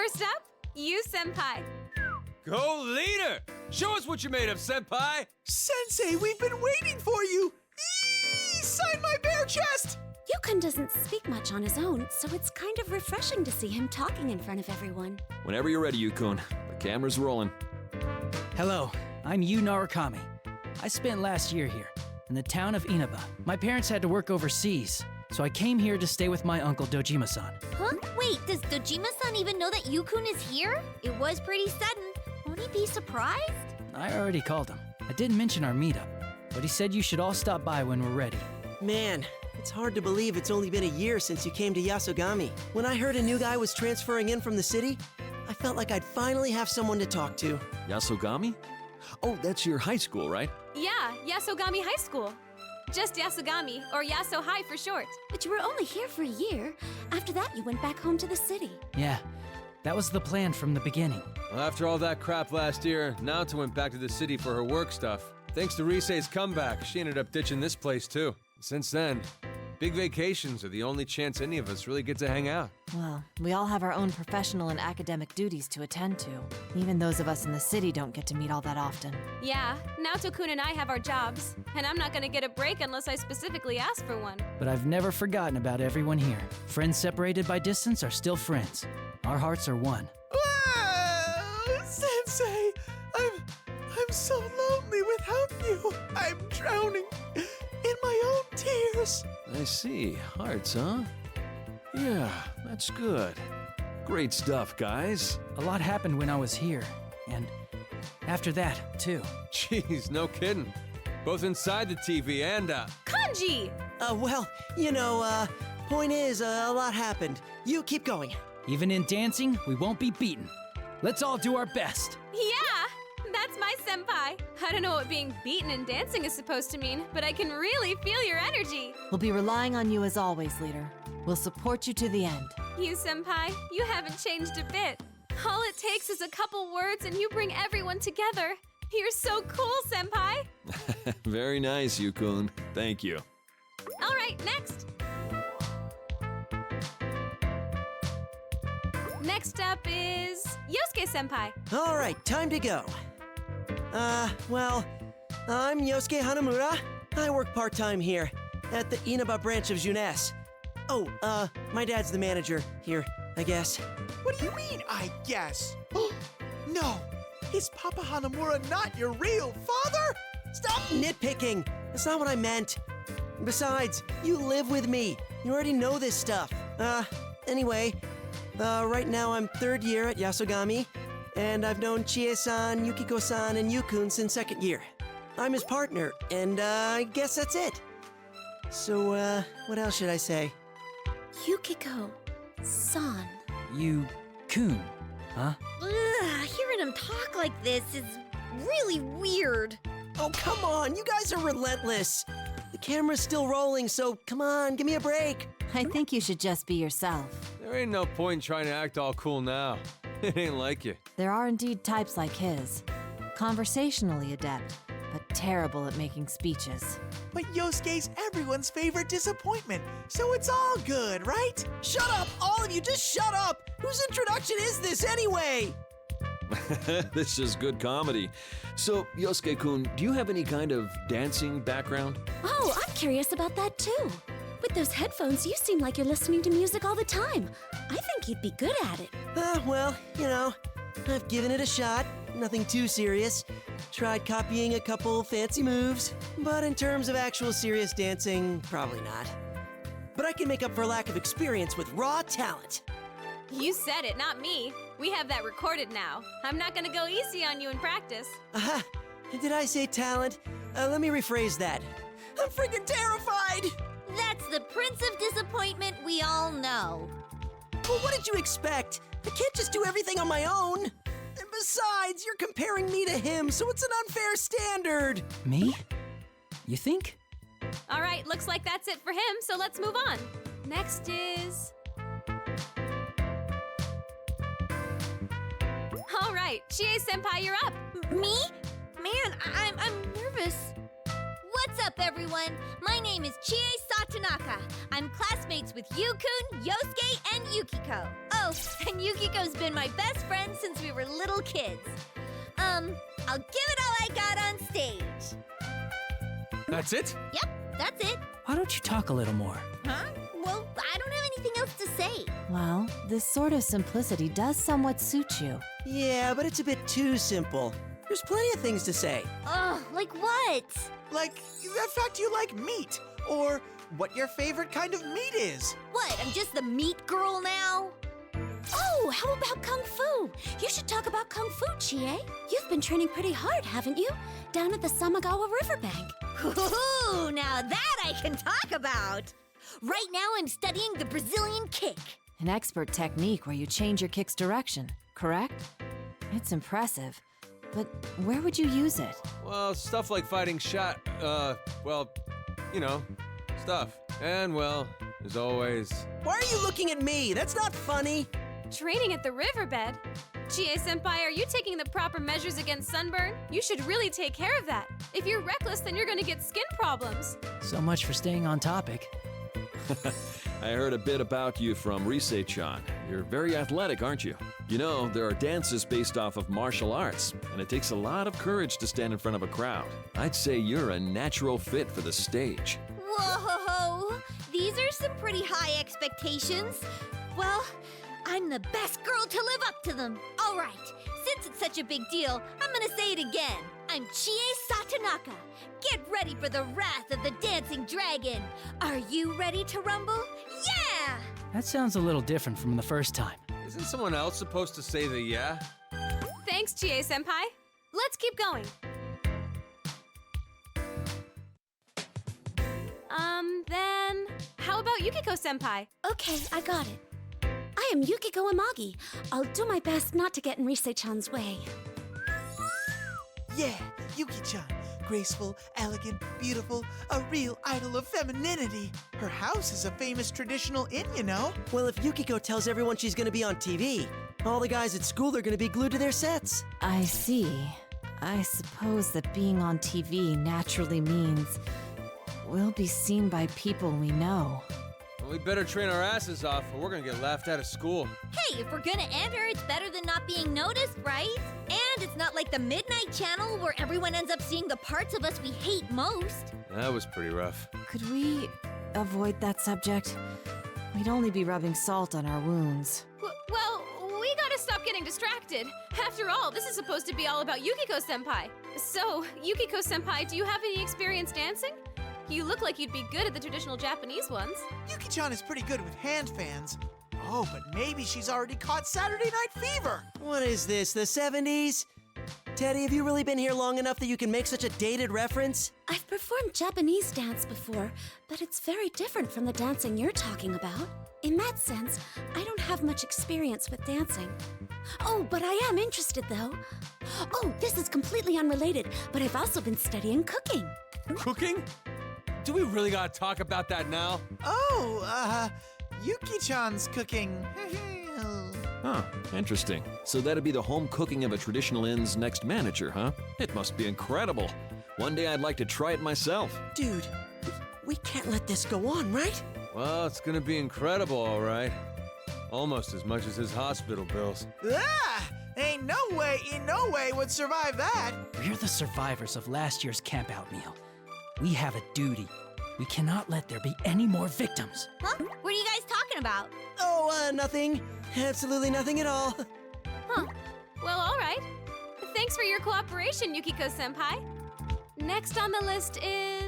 First up, Yu Senpai. Go leader! Show us what you're made of, Senpai! Sensei, we've been waiting for you! Eee! Sign my bare chest! Yukun doesn't speak much on his own, so it's kind of refreshing to see him talking in front of everyone. Whenever you're ready, Yukun. The camera's rolling. Hello, I'm Yu Narukami. I spent last year here, in the town of Inaba. My parents had to work overseas, so I came here to stay with my uncle Dojima-san. Huh? Wait, does Dojima-san even know that Yukun is here? It was pretty sudden. Won't he be surprised? I already called him. I didn't mention our meetup, but he said you should all stop by when we're ready. Man, it's hard to believe it's only been a year since you came to Yasogami. When I heard a new guy was transferring in from the city, I felt like I'd finally have someone to talk to. Yasogami? Oh, that's your high school, right? Yeah, Yasogami High School. Just Yasogami, or Yaso High for short. But you were only here for a year. After that, you went back home to the city. Yeah, that was the plan from the beginning. Well, after all that crap last year, Naoto went back to the city for her work stuff. Thanks to Risei's comeback, she ended up ditching this place too. Since then, big vacations are the only chance any of us really get to hang out. Well, we all have our own professional and academic duties to attend to. Even those of us in the city don't get to meet all that often. Yeah, Naoto-kun and I have our jobs, and I'm not gonna get a break unless I specifically ask for one. But I've never forgotten about everyone here. Friends separated by distance are still friends. Our hearts are one. Whoa! Sensei, I'm so lonely without you. I'm drowning in my own tears. I see. Hearts, huh? Yeah, that's good. Great stuff, guys. A lot happened when I was here, and after that, too. Jeez, no kidding. Both inside the TV and Kanji! Well, point is, a lot happened. You keep going. Even in dancing, we won't be beaten. Let's all do our best. Yeah, that's my senpai. I don't know what being beaten in dancing is supposed to mean, but I can really feel your energy. We'll be relying on you as always, leader. We'll support you to the end. You, senpai, you haven't changed a bit. All it takes is a couple words and you bring everyone together. You're so cool, senpai. Very nice, Yukun. Thank you. All right, next. Next up is Yosuke senpai. All right, time to go. I'm Yosuke Hanamura. I work part-time here at the Inaba branch of Jeunesse. Oh, my dad's the manager here, I guess. What do you mean, I guess? No, is Papa Hanamura not your real father? Stop nitpicking! That's not what I meant. Besides, you live with me. You already know this stuff. Anyway, right now I'm third year at Yasogami, and I've known Chie-san, Yukiko-san, and Yukun since second year. I'm his partner, and I guess that's it. So, what else should I say? Yukiko-san. Yukun, huh? Ugh, hearing him talk like this is really weird. Oh, come on, you guys are relentless. The camera's still rolling, so come on, give me a break. I think you should just be yourself. there ain't no point in trying to act all cool now. It ain't like you. There are indeed types like his. Conversationally adept, but terrible at making speeches. But Yosuke's everyone's favorite disappointment, so it's all good, right? Shut up, all of you, just shut up! Whose introduction is this anyway? This is good comedy. So, Yosuke-kun, do you have any kind of dancing background? Oh, I'm curious about that too. With those headphones, you seem like you're listening to music all the time. I think you'd be good at it. Well, I've given it a shot. Nothing too serious. Tried copying a couple fancy moves, but in terms of actual serious dancing, probably not. But I can make up for lack of experience with raw talent. You said it, not me. We have that recorded now. I'm not gonna go easy on you in practice. Aha! Did I say talent? Let me rephrase that. I'm freaking terrified! That's the Prince of Disappointment we all know. Well, what did you expect? I can't just do everything on my own. And besides, you're comparing me to him, so it's an unfair standard. Me? You think? All right, looks like that's it for him, so let's move on. Next is... All right, Chie-senpai, you're up. Me? Man, I'm nervous. What's up, everyone? My name is Chie Satonaka. I'm classmates with Yu-kun, Yosuke, and Yukiko. Oh, and Yukiko's been my best friend since we were little kids. I'll give it all I got on stage. That's it? Yep, that's it. Why don't you talk a little more? Huh? Well, I don't have anything else to say. Well, this sort of simplicity does somewhat suit you. Yeah, but it's a bit too simple. There's plenty of things to say. Oh, like what? Like the fact you like meat, or what your favorite kind of meat is. What, I'm just the meat girl now? Oh, how about Kung Fu? You should talk about Kung Fu, Chie. You've been training pretty hard, haven't you? Down at the Samagawa Riverbank. Ooh, now that I can talk about. Right now I'm studying the Brazilian kick. An expert technique where you change your kick's direction, correct? It's impressive. But where would you use it? Well, stuff like fighting shot, well, you know, stuff. And, well, as always... Why are you looking at me? That's not funny. Training at the riverbed? Chie-senpai, are you taking the proper measures against sunburn? You should really take care of that. If you're reckless, then you're gonna get skin problems. So much for staying on topic. I heard a bit about you from Risei-chan. You're very athletic, aren't you? You know, there are dances based off of martial arts, and it takes a lot of courage to stand in front of a crowd. I'd say you're a natural fit for the stage. Whoa, these are some pretty high expectations. Well, I'm the best girl to live up to them. All right, since it's such a big deal, I'm gonna say it again. I'm Chie Satonaka. Get ready for the wrath of the dancing dragon. Are you ready to rumble? Yeah! That sounds a little different from the first time. Isn't someone else supposed to say the yeah? Thanks, Chie-senpai. Let's keep going. Then, how about Yukiko-senpai? Okay, I got it. I am Yukiko Amagi. I'll do my best not to get in Risei-chan's way. Yeah, Yuki-chan. Graceful, elegant, beautiful, a real idol of femininity. Her house is a famous traditional inn, you know. Well, if Yukiko tells everyone she's gonna be on TV, all the guys at school are gonna be glued to their sets. I see. I suppose that being on TV naturally means we'll be seen by people we know. Well, we better train our asses off or we're gonna get laughed out of school. Hey, if we're gonna enter, it's better than not being noticed, right? And it's not like the Midnight Channel where everyone ends up seeing the parts of us we hate most. That was pretty rough. Could we avoid that subject? We'd only be rubbing salt on our wounds. Well, we gotta stop getting distracted. After all, this is supposed to be all about Yukiko-senpai. So, Yukiko-senpai, do you have any experience dancing? You look like you'd be good at the traditional Japanese ones. Yuki-chan is pretty good with hand fans. Oh, but maybe she's already caught Saturday Night Fever. What is this, the 70s? Teddy, have you really been here long enough that you can make such a dated reference? I've performed Japanese dance before, but it's very different from the dancing you're talking about. In that sense, I don't have much experience with dancing. Oh, but I am interested though. Oh, this is completely unrelated, but I've also been studying cooking. Cooking? Do we really gotta talk about that now? Oh, Yuki-chan's cooking. Huh, interesting. So that'd be the home cooking of a traditional inn's next manager, huh? It must be incredible. One day I'd like to try it myself. Dude, we can't let this go on, right? Well, it's gonna be incredible, all right. Almost as much as his hospital bills. Ah! Ain't no way would survive that. We're the survivors of last year's campout meal. We have a duty. We cannot let there be any more victims. Huh? What are you guys talking about? Oh, nothing. Absolutely nothing at all. Huh. Well, all right. Thanks for your cooperation, Yukiko-senpai. Next on the list is...